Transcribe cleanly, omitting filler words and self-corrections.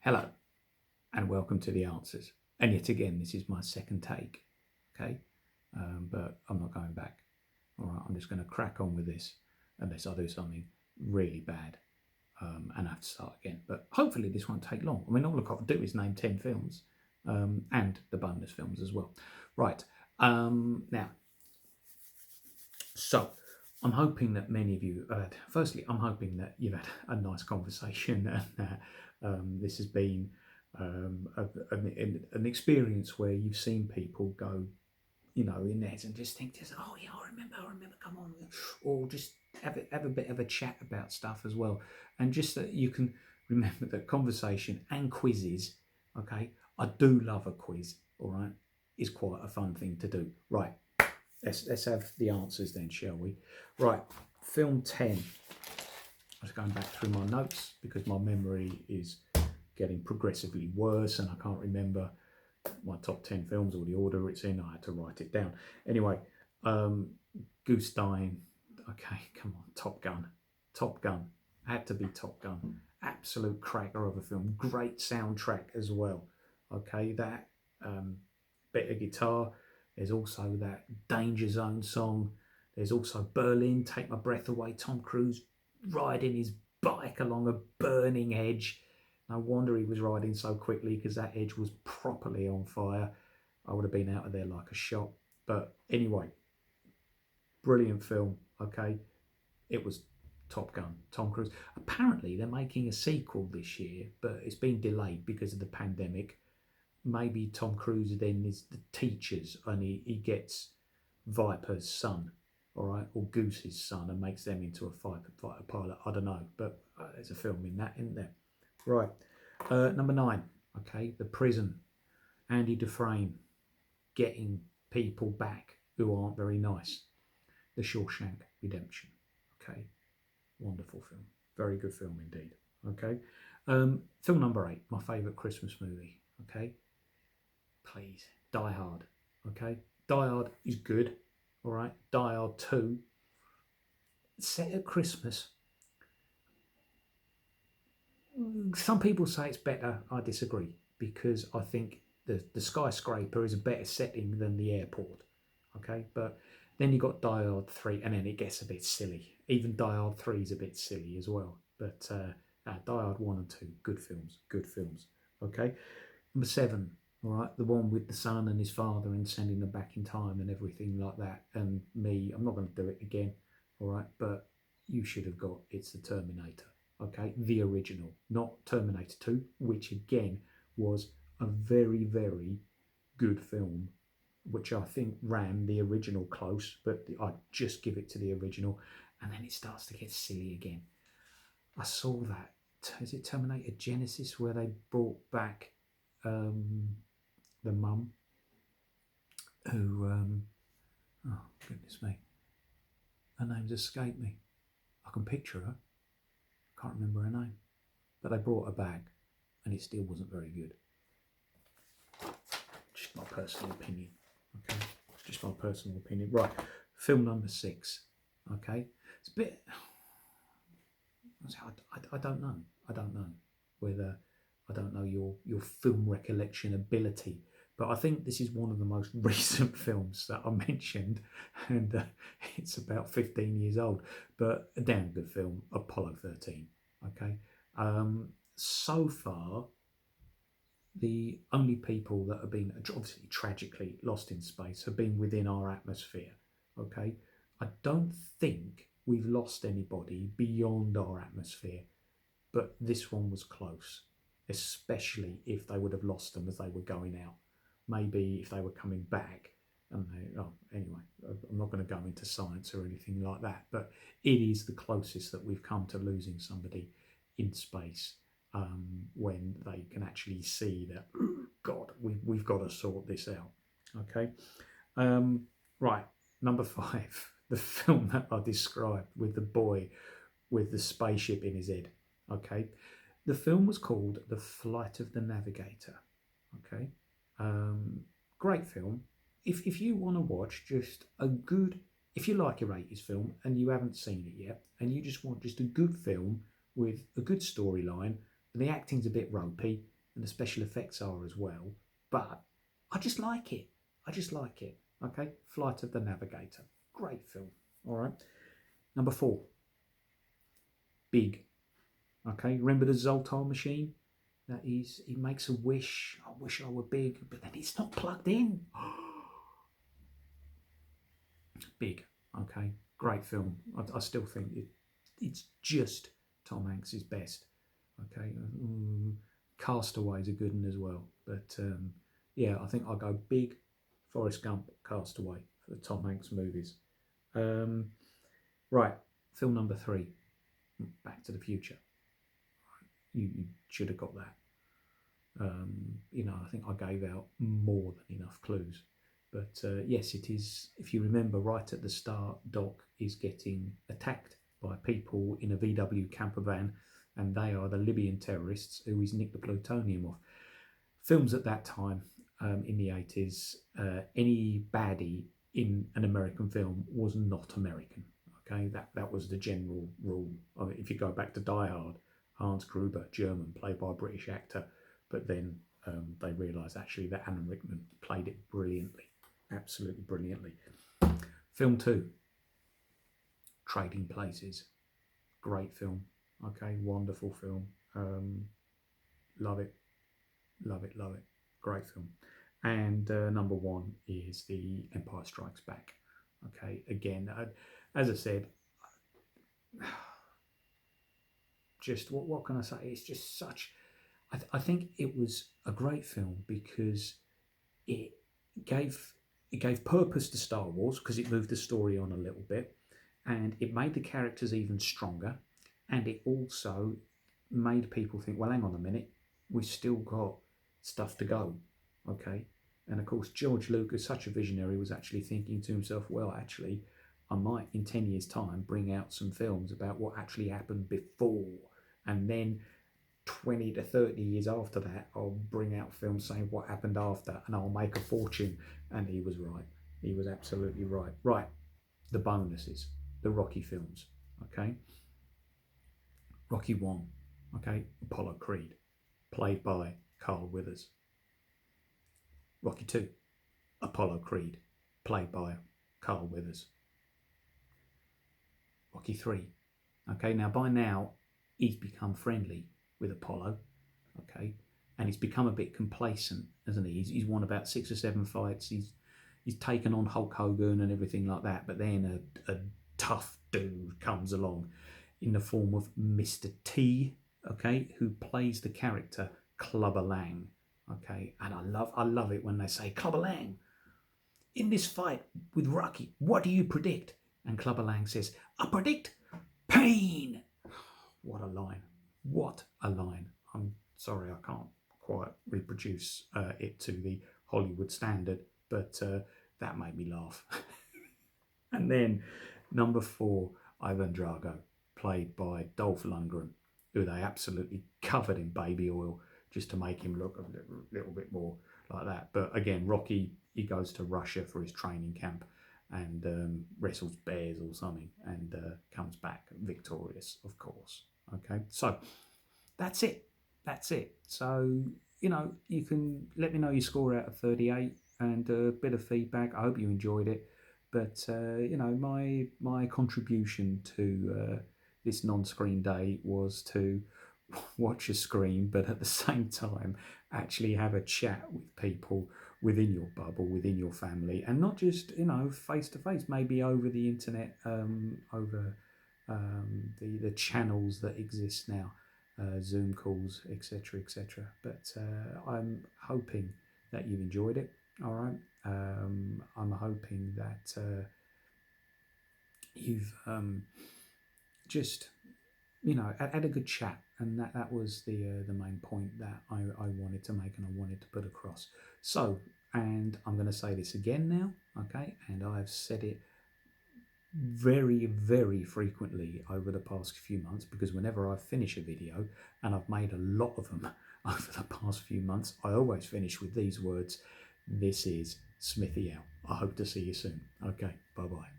Hello and welcome to the answers. And yet again, this is my second take, okay? But I'm not going back. All right, I'm just going to crack on with this unless I do something really bad and I have to start again. But hopefully, this won't take long. I mean, all I've got to do is name 10 films and the bonus films as well. Right, now, so I'm hoping that many of you, firstly, I'm hoping that you've had a nice conversation and this has been an experience where you've seen people go, in their heads and just think, oh yeah, I remember, come on, or just have a bit of a chat about stuff as well, and just that you can remember that conversation and quizzes. Okay, I do love a quiz. All right, is quite a fun thing to do. Right, let's have the answers then, shall we? Right, film 10. I was going back through my notes because my memory is getting progressively worse and I can't remember my top 10 films or the order it's in. I had to write it down. Anyway, Goose Dying. Okay, come on, Top Gun. Top Gun. Had to be Top Gun. Absolute cracker of a film. Great soundtrack as well. Okay, that bit of guitar. There's also that Danger Zone song. There's also Berlin, Take My Breath Away. Tom Cruise riding his bike along a burning edge. No wonder he was riding so quickly because that edge was properly on fire. I would have been out of there like a shot. But anyway, brilliant film. Okay, it was Top Gun, Tom Cruise. Apparently, they're making a sequel this year, but it's been delayed because of the pandemic. Maybe Tom Cruise then is the teachers and he gets Viper's son, all right, or Goose's son and makes them into a fighter pilot. I don't know, but there's a film in that, isn't there? Right. Number 9, okay, The Prison. Andy Dufresne getting people back who aren't very nice. The Shawshank Redemption. Okay, wonderful film. Very good film indeed. Okay. Film number 8, my favourite Christmas movie. Okay. Please, Die Hard. Okay. Die Hard is good. All right. Die Hard 2. Set at Christmas. Some people say it's better. I disagree because I think the skyscraper is a better setting than the airport. Okay, but then you got Die Hard 3, and then it gets a bit silly. Even Die Hard 3 is a bit silly as well. But Die Hard 1 and 2, good films, good films. Okay, number 7, all right, the one with the son and his father and sending them back in time and everything like that. And me, I'm not going to do it again, all right, but you should have got It's the Terminator. Okay, the original, not Terminator 2, which again was a very, very good film, which I think ran the original close, but I'd just give it to the original, and then it starts to get silly again. I saw that. Is it Terminator Genesis where they brought back the mum who, oh goodness me, her name's escaped me. I can picture her. Can't remember her name, but they brought her back, and it still wasn't very good. Just my personal opinion. Okay, it's just my personal opinion. Right, film number 6. Okay, it's a bit. I don't know. I don't know whether I don't know your film recollection ability, but I think this is one of the most recent films that I mentioned, and it's about 15 years old, but a damn good film, Apollo 13. Okay, so far, the only people that have been obviously tragically lost in space have been within our atmosphere. Okay, I don't think we've lost anybody beyond our atmosphere, but this one was close, especially if they would have lost them as they were going out. Maybe if they were coming back. And anyway, I'm not going to go into science or anything like that, but it is the closest that we've come to losing somebody in space when they can actually see that, oh, God, we've got to sort this out. Okay. Right. Number 5, the film that I described with the boy with the spaceship in his head. Okay. The film was called The Flight of the Navigator. Okay. Great film. If you want to watch just a good, if you like your 80s film and you haven't seen it yet, and you just want just a good film with a good storyline The acting's a bit ropey, and the special effects are as well. But I just like it. I just like it. Okay, Flight of the Navigator, great film. All right, number 4, Big. Okay, remember the Zoltar machine? That is, he makes a wish. I wish I were big, but then it's not plugged in. Big. Okay, great film. I still think it's just Tom Hanks' best. Okay, Castaway's a good one as well. But yeah, I think I'll go Big, Forrest Gump, Castaway for the Tom Hanks movies. Right, film number 3, Back to the Future. You should have got that. I think I gave out more than enough clues. But yes, it is. If you remember, right at the start, Doc is getting attacked by people in a VW camper van, and they are the Libyan terrorists who he's nicked the plutonium off. Films at that time, in the 80s, any baddie in an American film was not American. Okay, that was the general rule. I mean, if you go back to Die Hard, Hans Gruber, German, played by a British actor, but then they realised actually that Alan Rickman played it brilliantly, absolutely brilliantly. Film 2, Trading Places, great film. Okay, wonderful film. Love it, love it, love it. Great film. And number 1 is The Empire Strikes Back. Okay, again, as I said, just what can I say? It's just such. I think it was a great film because it gave purpose to Star Wars, because it moved the story on a little bit, and it made the characters even stronger, and it also made people think, well, hang on a minute, we've still got stuff to go, okay? And of course, George Lucas, such a visionary, was actually thinking to himself, well, actually, I might in 10 years' time bring out some films about what actually happened before, and then 20 to 30 years after that, I'll bring out films saying what happened after, and I'll make a fortune. And he was right. He was absolutely right. Right, the bonuses, the Rocky films, okay? Rocky 1, okay, Apollo Creed, played by Carl Weathers. Rocky 2, Apollo Creed, played by Carl Weathers. Rocky 3, okay, now by now, he's become friendly with Apollo, okay, and he's become a bit complacent, hasn't he? He's won about 6 or 7 fights. He's taken on Hulk Hogan and everything like that. But then a tough dude comes along in the form of Mr. T, okay, who plays the character Clubber Lang, okay, and I love it when they say, Clubber Lang, in this fight with Rocky, what do you predict? And Clubber Lang says, I predict pain. What a line. What a line. I'm sorry, I can't quite reproduce it to the Hollywood standard, but that made me laugh. And then number 4, Ivan Drago, played by Dolph Lundgren, who they absolutely covered in baby oil just to make him look a little bit more like that. But again, Rocky, he goes to Russia for his training camp and wrestles bears or something, and comes back victorious, of course. Okay, so that's it. So, you can let me know your score out of 38 and a bit of feedback. I hope you enjoyed it. But, my contribution to this non-screen day was to watch a screen, but at the same time, actually have a chat with people within your bubble, within your family, and not just, face to face, maybe over the internet, over the channels that exist now, Zoom calls, etc., etc. But I'm hoping that you enjoyed it. All right. I'm hoping that you've just had a good chat, and that was the main point that I wanted to make and I wanted to put across. So, and I'm going to say this again now, okay? And I've said it very, very frequently over the past few months, because whenever I finish a video, and I've made a lot of them over the past few months, I always finish with these words: this is Smithy out. I hope to see you soon. Okay, bye-bye.